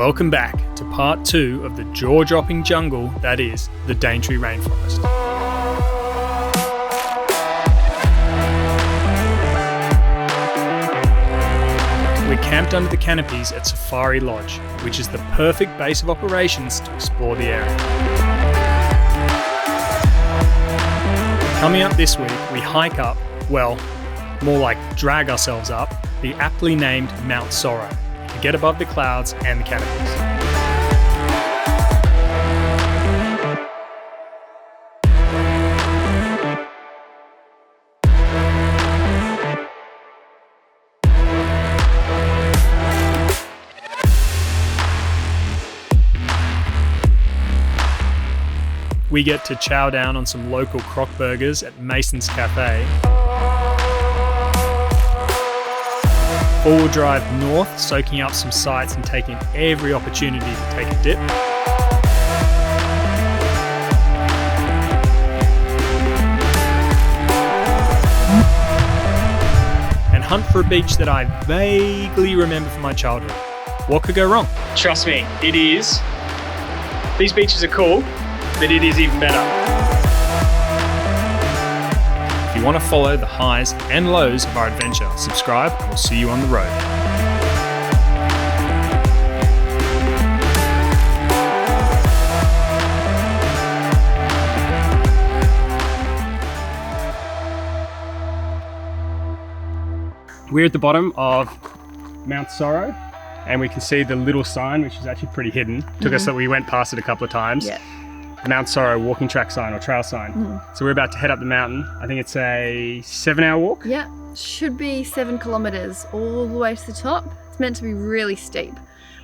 Welcome back to part 2 of the jaw-dropping jungle that is the Daintree Rainforest. We're camped under the canopies at Safari Lodge, which is the perfect base of operations to explore the area. Coming up this week, we hike up, well, more like drag ourselves up, the aptly named Mount Sorrow, to get above the clouds and the canopies. We get to chow down on some local Crocburgers at Mason's Cafe. Forward drive north, soaking up some sights and taking every opportunity to take a dip. And hunt for a beach that I vaguely remember from my childhood. What could go wrong? Trust me, it is. These beaches are cool, but it is even better. If you want to follow the highs and lows of our adventure, subscribe and we'll see you on the road. We're at the bottom of Mount Sorrow and we can see the little sign, which is actually pretty hidden. Took us that we went past it a couple of times. Yeah. Mount Sorrow walking track sign or trail sign. So we're about to head up the mountain. I think it's a 7-hour walk. Yeah, should be 7 kilometers all the way to the top. It's meant to be really steep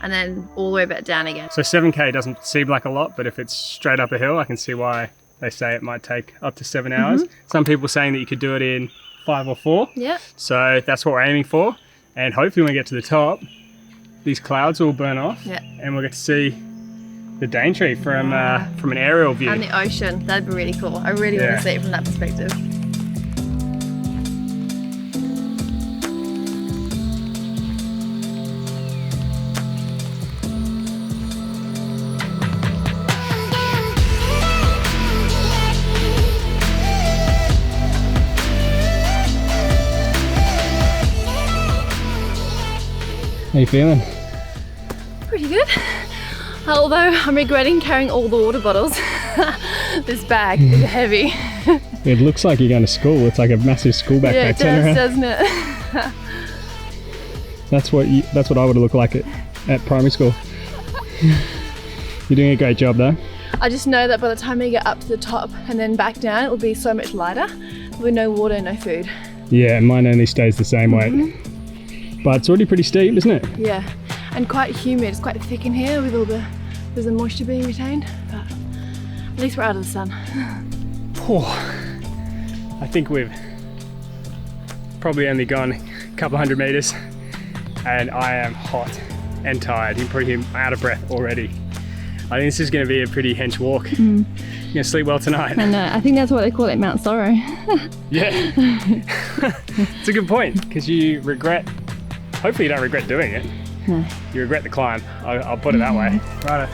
and then all the way back down again. So 7K doesn't seem like a lot, but if it's straight up a hill, I can see why they say it might take up to 7 hours. Some people are saying that you could do it in 5 or 4. Yeah. So that's what we're aiming for. And hopefully when we get to the top, these clouds will burn off and we'll get to see the Daintree from an aerial view. And the ocean, that'd be really cool. I really want to see it from that perspective. How you feeling? Pretty good. Although I'm regretting carrying all the water bottles. This bag is heavy. It looks like you're going to school. It's like a massive school backpack. Yeah, it does, doesn't it? That's what I would look like at primary school. You're doing a great job though. I just know that by the time we get up to the top and then back down, it will be so much lighter with no water, no food. Yeah, mine only stays the same weight. But it's already pretty steep, isn't it? Yeah, and quite humid. It's quite thick in here with all the moisture being retained, but at least we're out of the sun. I think we've probably only gone a couple hundred meters and I am hot and tired. I'm pretty out of breath already. I think this is going to be a pretty hench walk. You're going to sleep well tonight. I know, I think that's what they call it, Mount Sorrow. Yeah. It's a good point because you regret, hopefully you don't regret doing it. No. You regret the climb, I'll put it that way. Righto.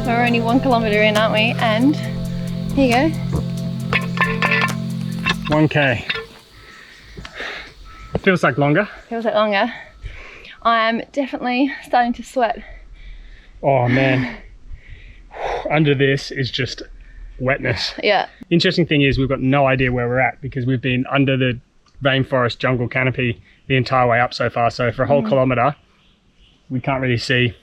We're only 1 kilometer in, aren't we? And here you go. 1K. Feels like longer. Feels like longer. I'm definitely starting to sweat. Oh man. Under this is just wetness. Yeah. Interesting thing is we've got no idea where we're at because we've been under the rainforest jungle canopy the entire way up so far. So for a whole kilometer, we can't really see,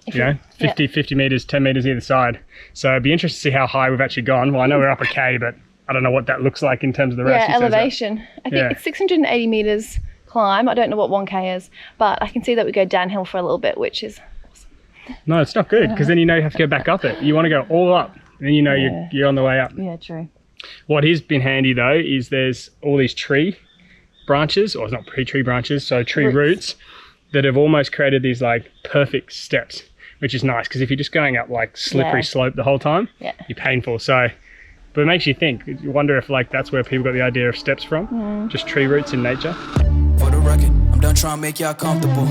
you know, 50 meters, 10 meters either side. So it'd be interesting to see how high we've actually gone. Well, I know we're up a K, but I don't know what that looks like in terms of the rest. Yeah, elevation. I think it's 680 meters climb. I don't know what 1K is, but I can see that we go downhill for a little bit, which is awesome. No, it's not good, because then you know you have to go back up it. You want to go all up, and then you know you're on the way up. Yeah, true. What has been handy though is there's all these tree branches, or it's not tree branches, so tree roots that have almost created these like perfect steps, which is nice, because if you're just going up like slippery slope the whole time, you're painful. So, but it makes you think. You wonder if like that's where people got the idea of steps from, just tree roots in nature. For the record, I'm done trying to make y'all comfortable.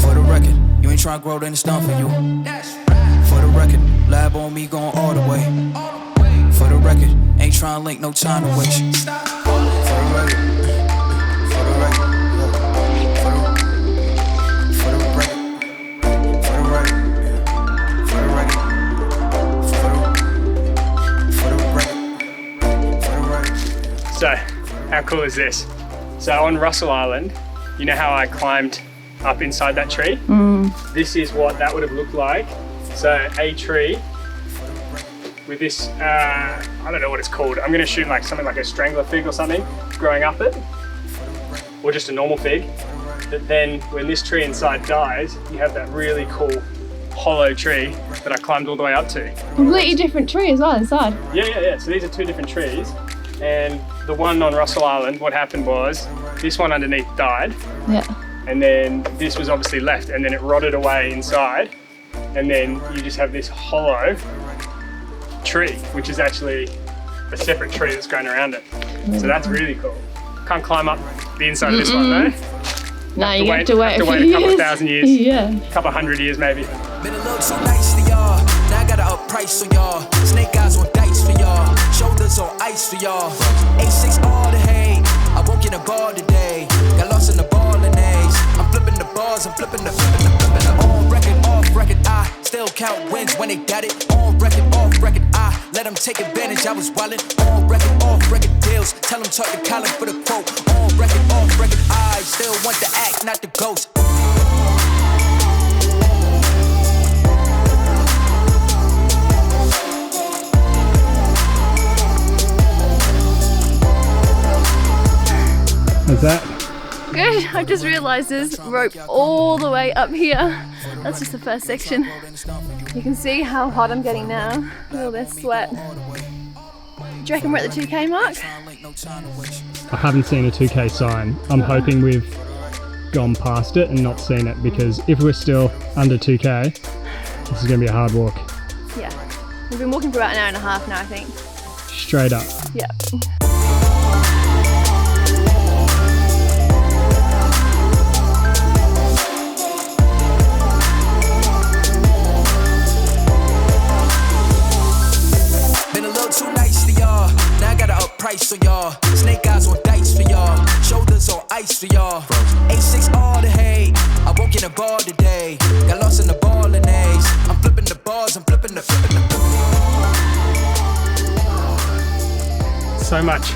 For the record, you ain't trying to grow, then it's done for you. For the record, lab on me going all the way. For the record, ain't trying to link, no time to waste. For the record, for the record, for the record, for the record, for the record, for the record. So, how cool is this? So on Russell Island, you know how I climbed up inside that tree? This is what that would have looked like. So a tree with this, I don't know what it's called. I'm gonna shoot like something like a strangler fig or something growing up it, or just a normal fig. But then when this tree inside dies, you have that really cool hollow tree that I climbed all the way up to. Completely different tree as well inside. Yeah. So these are two different trees. And the one on Russell Island, what happened was this one underneath died. Yeah. And then this was obviously left, and then it rotted away inside. And then you just have this hollow tree, which is actually a separate tree that's grown around it. So that's really cool. Can't climb up the inside of this one though. No, you have to wait a couple of thousand years. Yeah. A couple 100 years maybe. Been a little too nice for y'all. Now I gotta up price for y'all. Snake eyes on dice for y'all. Shoulders on ice for y'all. A6 all the hate. I won't get a ball today. Got lost in the ball and A's. I'm flipping the bars. I'm flipping the. On record, off record. I still count wins when they got it. On record, off record. I let them take advantage. I was wildin'. On record, off record deals. Tell them talk to Colin for the quote. On record, off record. I still want the act, not the ghost. How's that? Good. I've just realised there's rope all the way up here. That's just the first section. You can see how hot I'm getting now. Look at all this sweat. Do you reckon we're at the 2K mark? I haven't seen a 2K sign. I'm hoping we've gone past it and not seen it, because if we're still under 2K, this is going to be a hard walk. Yeah. We've been walking for about an hour and a half now, I think. Straight up. Yeah. Price for y'all, snake eyes on dice for y'all, shoulders on ice for y'all. A6 all the hate, I won't get a ball today. Got lost in the ball and A's. I'm flipping the bars, I'm flipping the. So much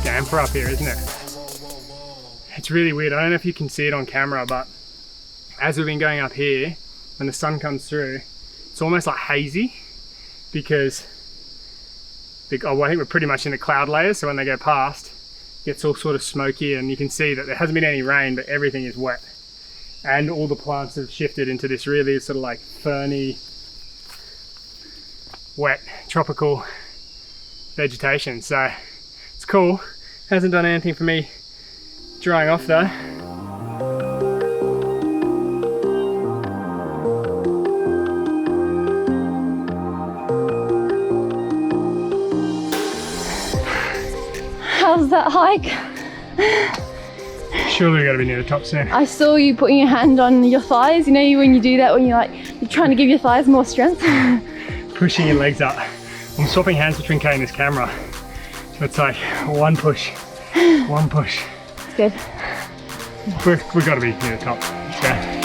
damper up here, isn't it? It's really weird. I don't know if you can see it on camera, but as we've been going up here, when the sun comes through, it's almost like hazy, because I think we're pretty much in the cloud layers, so when they go past, it gets all sort of smoky, and you can see that there hasn't been any rain, but everything is wet. And all the plants have shifted into this really sort of like ferny, wet, tropical vegetation. So it's cool. Hasn't done anything for me drying off though. How's that hike? Surely we gotta be near the top soon. I saw you putting your hand on your thighs. You know when you do that, when you're trying to give your thighs more strength. Pushing your legs up. I'm swapping hands between Kay and this camera. So it's like one push, one push. It's good. We've got to be near the top. Let's go.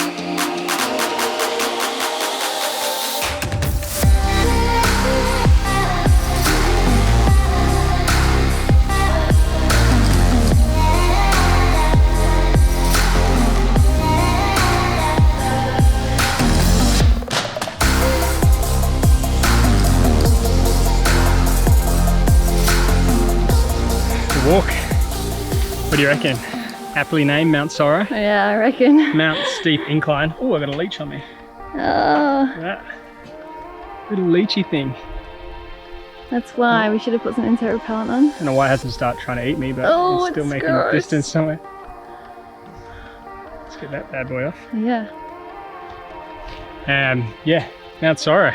walk. What do you reckon? Aptly named Mount Sorrow. Yeah, I reckon. Mount Steep Incline. Oh, I got a leech on me. Oh, Look at that little leechy thing. that's why we should have put some insect repellent on. I don't know why it hasn't started trying to eat me, but it's still making gross. distance somewhere. Let's get that bad boy off. Yeah. Yeah, Mount Sorrow.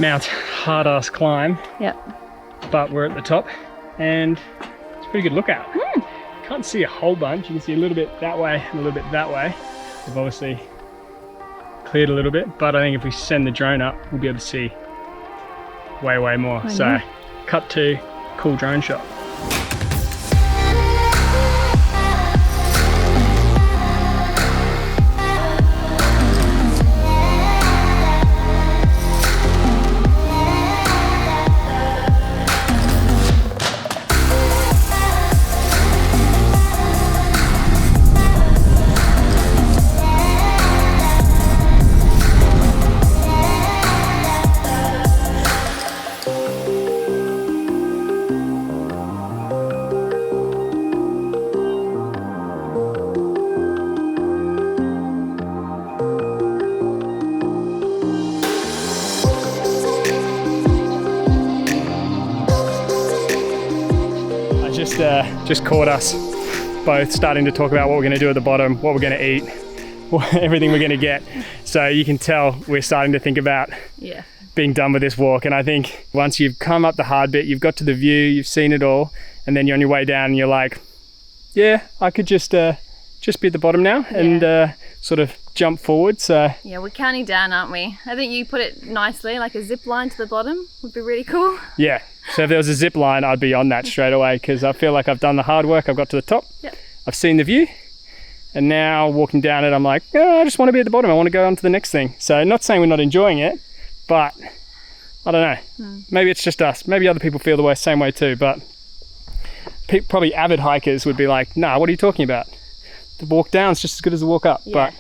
Mount hard ass climb, Yep. but we're at the top and it's a pretty good lookout. Can't see a whole bunch. You can see a little bit that way and a little bit that way. We've obviously cleared a little bit, but I think if we send the drone up, we'll be able to see way more. So cut to cool drone shot. Just caught us both starting to talk about what we're going to do at the bottom, what we're going to eat, everything we're going to get. So you can tell we're starting to think about being done with this walk. And I think once you've come up the hard bit, you've got to the view, you've seen it all, and then you're on your way down and you're like, yeah, I could just be at the bottom now and sort of jump forward. So yeah, we're counting down, aren't we? I think you put it nicely, like a zip line to the bottom would be really cool. Yeah. So if there was a zip line, I'd be on that straight away because I feel like I've done the hard work. I've got to the top. Yep. I've seen the view. And now walking down it, I'm like, oh, I just want to be at the bottom. I want to go on to the next thing. So not saying we're not enjoying it, but I don't know. Maybe it's just us. Maybe other people feel the same way too. But probably avid hikers would be like, nah, what are you talking about? The walk down is just as good as the walk up. Yeah. But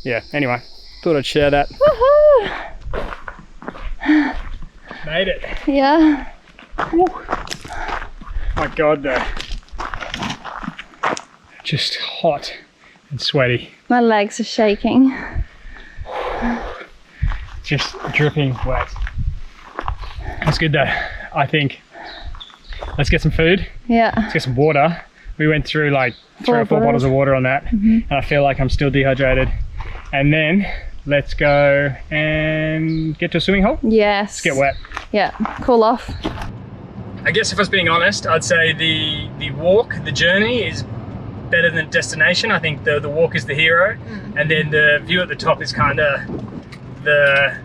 yeah, anyway, thought I'd share that. Woohoo! Made it. Yeah. Woo. My God, though. Just hot and sweaty. My legs are shaking. Just dripping wet. That's good though. I think let's get some food. Yeah. Let's get some water. We went through like 3 or 4 bottles of water on that. And I feel like I'm still dehydrated. And then let's go and get to a swimming hole. Yes. Let's get wet. Yeah, cool off. I guess if I was being honest, I'd say the walk, the journey is better than destination. I think the walk is the hero, and then the view at the top is kind of the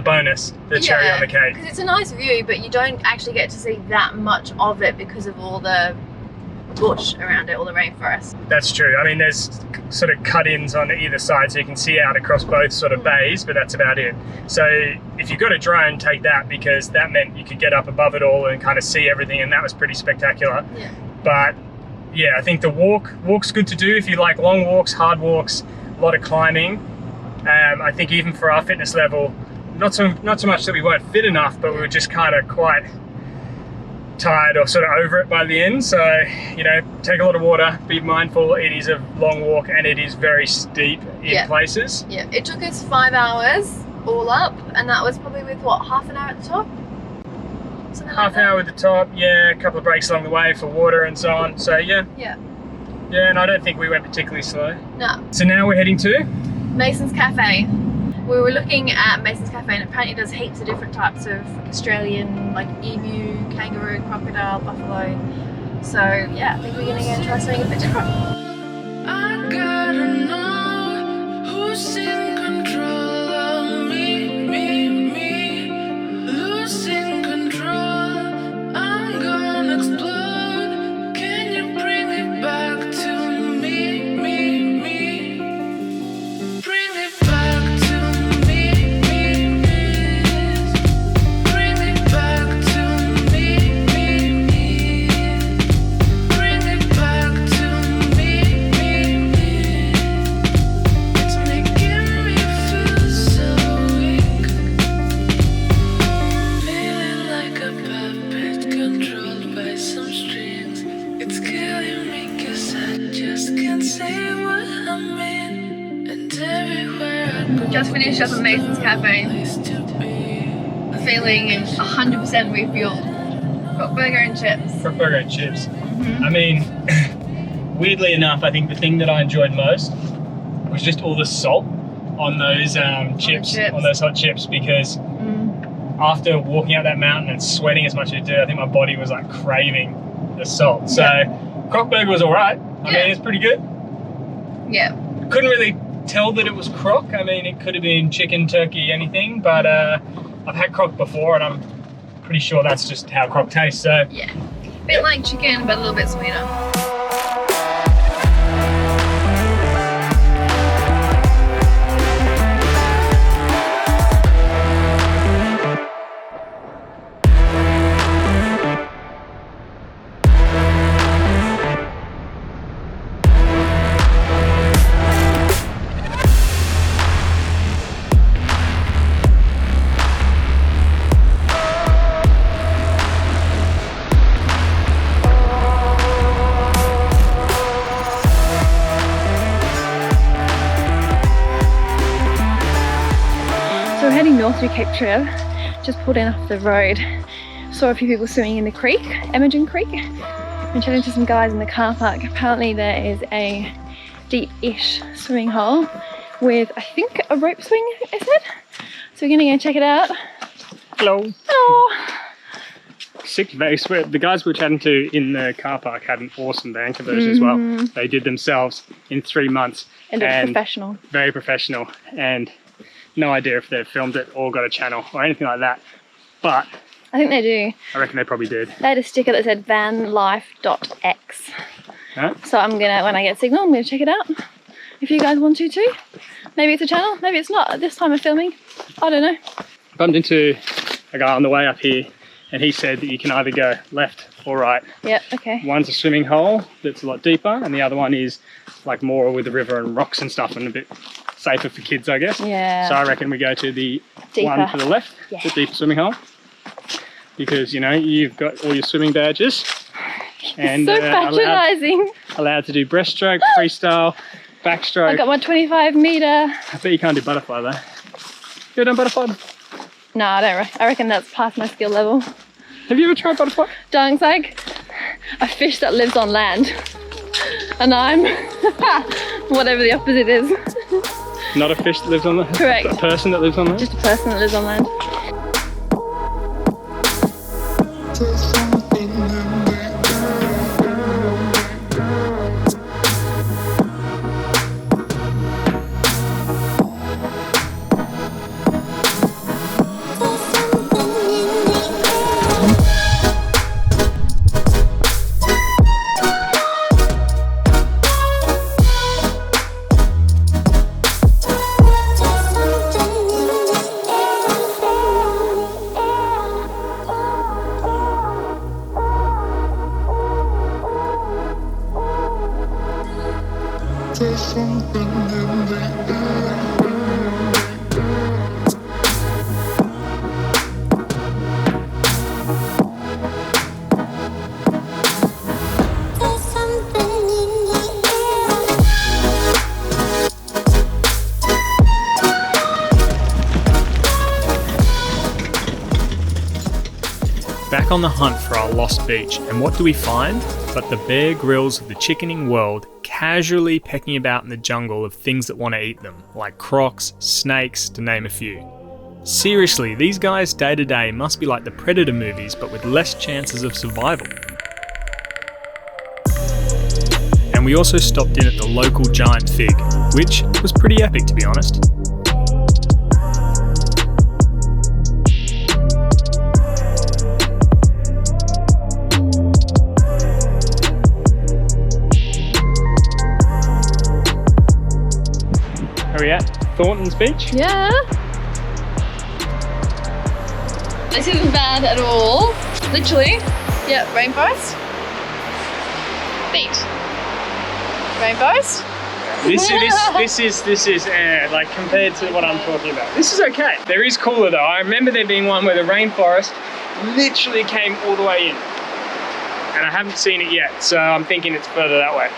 bonus, the cherry on the cake. Because it's a nice view, but you don't actually get to see that much of it because of all the bush around it, all the rainforest. That's true. I mean, there's sort of cut-ins on either side, so you can see out across both sort of bays, but that's about it. So if you've got a drone, take that, because that meant you could get up above it all and kind of see everything, and that was pretty spectacular. Yeah. But yeah, I think the walk's good to do if you like long walks, hard walks, a lot of climbing. I think even for our fitness level, not so much that we weren't fit enough, but we were just kind of quite tired or sort of over it by the end. So, take a lot of water, be mindful. It is a long walk and it is very steep in places. Yeah, it took us 5 hours all up, and that was probably with what, half an hour at the top? Half an hour at the top, yeah, a couple of breaks along the way for water and so on. So yeah, and I don't think we went particularly slow. No. So now we're heading to Mason's Cafe. We were looking at Mason's Cafe, and apparently it does heaps of different types of Australian, like emu, kangaroo, crocodile, buffalo. So yeah, I think we're gonna go and try something a bit different. I gotta know who's in control of me, losing control. I'm gonna explode. Can you bring it back to me, bring it back to me, bring it back to me, bring it back to me. It's making me just finished up at Mason's Cafe. Feeling 100% refueled. Got burger and chips. Crocburger and chips. I mean, weirdly enough, I think the thing that I enjoyed most was just all the salt on those chips, on those hot chips, because after walking out that mountain and sweating as much as it did, I think my body was like craving the salt. So Crocburger was all right. I mean, it's pretty good. Yeah. Couldn't really tell that it was croc. I mean, it could have been chicken, turkey, anything, but I've had croc before and I'm pretty sure that's just how croc tastes. So yeah, a bit like chicken, but a little bit sweeter. North through Cape Trib, just pulled in off the road, saw a few people swimming in the creek, Emmagen Creek, and chatting to some guys in the car park. Apparently there is a deep-ish swimming hole with, I think, a Ropeswing, is it? So we're gonna go check it out. Hello. Hello. Sick base. The guys we were chatting to in the car park had an awesome band conversion as well. They did themselves in 3 months. And it's professional. Very professional, and no idea if they've filmed it or got a channel or anything like that, but I think they do. I reckon they probably did. They had a sticker that said vanlife.x. Huh? So I'm gonna, when I get signal, I'm gonna check it out. If you guys want to too. Maybe it's a channel, maybe it's not at this time of filming. I don't know. Bumped into a guy on the way up here and he said that you can either go left or right. Yep, okay. One's a swimming hole that's a lot deeper and the other one is like more with the river and rocks and stuff and a bit safer for kids, I guess. Yeah. So I reckon we go to the deeper one to the left, the deep swimming hole, because you know you've got all your swimming badges and so patronising. Allowed to do breaststroke, freestyle, backstroke. I got my 25 metre. I bet you can't do butterfly though. You ever done butterfly? No, I don't. I reckon that's past my skill level. Have you ever tried butterfly? Dunc's like a fish that lives on land, and I'm whatever the opposite is. Not a fish that lives on land? Correct. A person that lives on land? Just a person that lives on land. Back on the hunt for our lost beach, and what do we find but the Bear Grylls of the chickening world casually pecking about in the jungle of things that want to eat them, like crocs, snakes, to name a few. Seriously, these guys day to day must be like the Predator movies but with less chances of survival. And we also stopped in at the local giant fig, which was pretty epic to be honest. Where are we at? Thorntons Beach? Yeah. This isn't bad at all. Literally. Yeah, rainforest. Beach. Rainforest. This is like compared to what I'm talking about. This is okay. There is cooler though. I remember there being one where the rainforest literally came all the way in. And I haven't seen it yet, so I'm thinking it's further that way.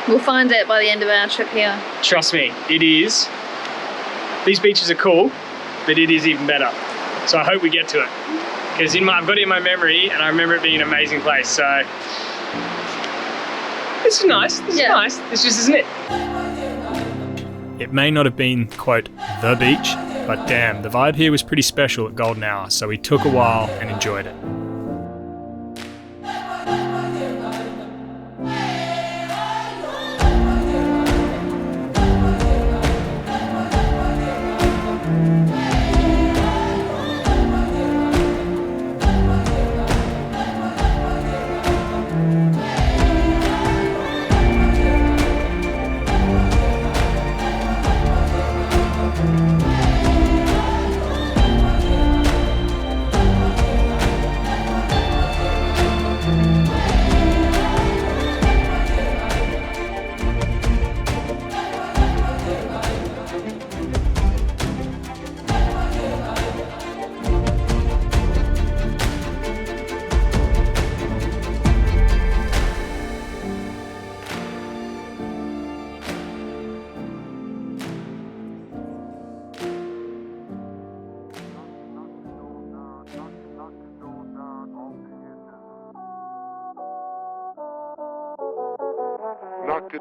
We'll find it by the end of our trip here. Trust me, it is these beaches are cool, but it is even better. So I hope we get to it. Because I've got it in my memory, and I remember it being an amazing place. So this is nice. This is nice. This just isn't it. It may not have been, quote, the beach, but damn, the vibe here was pretty special at golden hour, so we took a while and enjoyed it.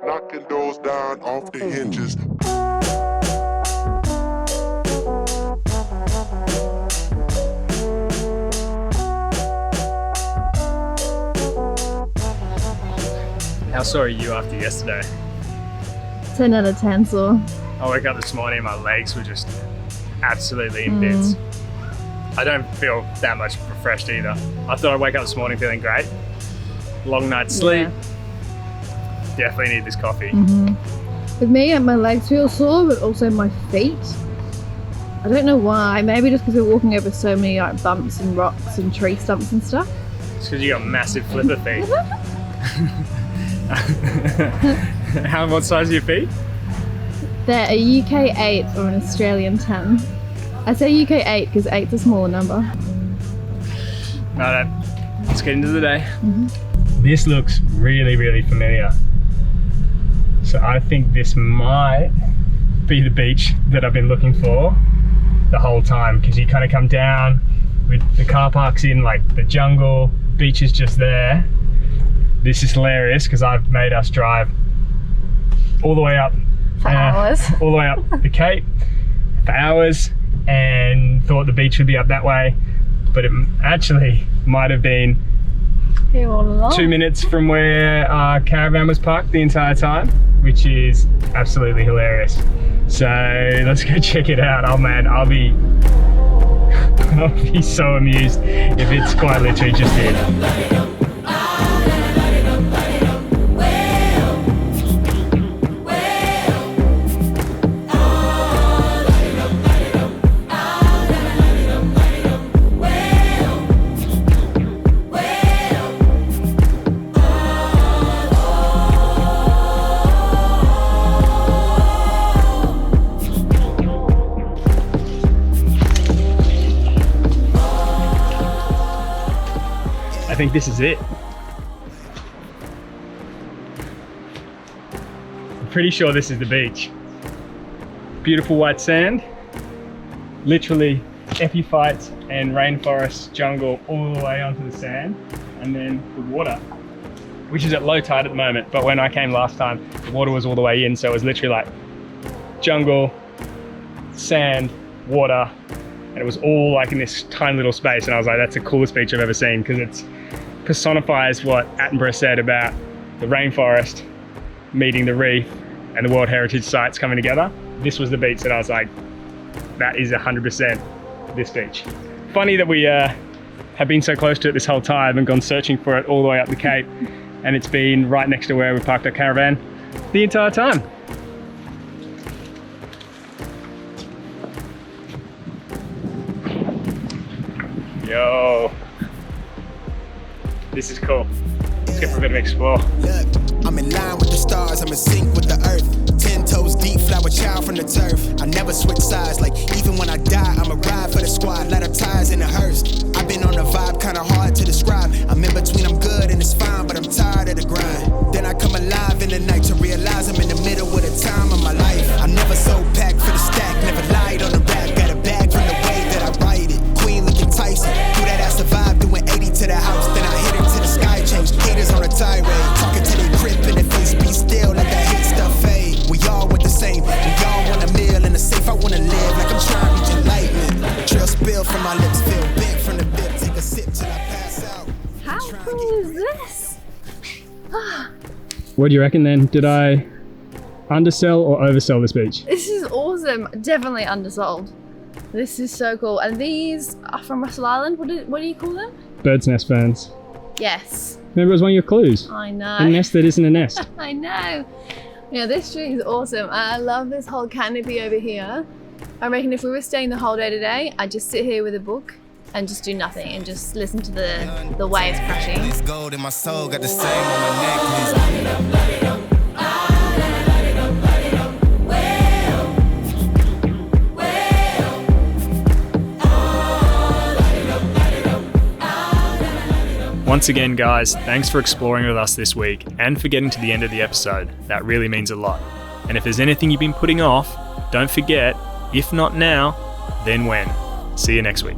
Knocking doors down off the hinges. How sore are you after yesterday? 10 out of 10 sore. I woke up this morning and my legs were just absolutely in bits. I don't feel that much refreshed either. I thought I'd wake up this morning feeling great. Long night's sleep. Definitely need this coffee. With me, my legs feel sore, but also my feet. I don't know why. Maybe just because we're walking over so many like bumps and rocks and tree stumps and stuff. It's because you got massive flipper feet. What size are your feet? They're a UK 8 or an Australian 10. I say UK 8 because 8's a smaller number. Alright, let's get into the day. This looks really, really familiar. So I think this might be the beach that I've been looking for the whole time, because you kind of come down with the car parks in like the jungle, beach is just there. This is hilarious because I've made us drive all the way up for hours. All the way up the Cape for hours, and thought the beach would be up that way, but it actually might have been 2 minutes from where our caravan was parked the entire time, which is absolutely hilarious. So let's go check it out. Oh man, I'll be so amused if it's quite literally just here. I think this is it. I'm pretty sure this is the beach. Beautiful white sand, literally epiphytes and rainforest jungle all the way onto the sand, and then the water, which is at low tide at the moment, but when I came last time, the water was all the way in, so it was literally like jungle, sand, water, and it was all like in this tiny little space, and I was like, that's the coolest beach I've ever seen, because it personifies what Attenborough said about the rainforest meeting the reef and the World Heritage Sites coming together. This was the beach that I was like, that is 100% this beach. Funny that we have been so close to it this whole time and gone searching for it all the way up the Cape, and it's been right next to where we parked our caravan the entire time. Yo, this is cool. Let's go for a bit of explore. Look, I'm in line with the stars, I'm in sync with the earth. 10 toes deep, flower child from the turf. I never switch sides, like even when I die, I'm a ride for the squad, ladder ties in the hearse. I've been on the vibe, kinda hard to describe. I'm in between, I'm good and it's fine, but I'm tired of the grind. Then I come alive in the night to realize I'm in the middle of the time of my life. I'm never so packed for the stack, never lied cool is this? What do you reckon then? Did I undersell or oversell this beach? This is awesome. Definitely undersold. This is so cool. And these are from Russell Island. What do you call them? Bird's nest ferns. Yes. Remember, it was one of your clues. I know. A nest that isn't a nest. I know. Yeah, this tree is awesome. I love this whole canopy over here. I reckon if we were staying the whole day today, I'd just sit here with a book and just do nothing and just listen to the waves crashing. This gold in my soul got the same on my necklace. Once again, guys, thanks for exploring with us this week and for getting to the end of the episode. That really means a lot. And if there's anything you've been putting off, don't forget, if not now, then when. See you next week.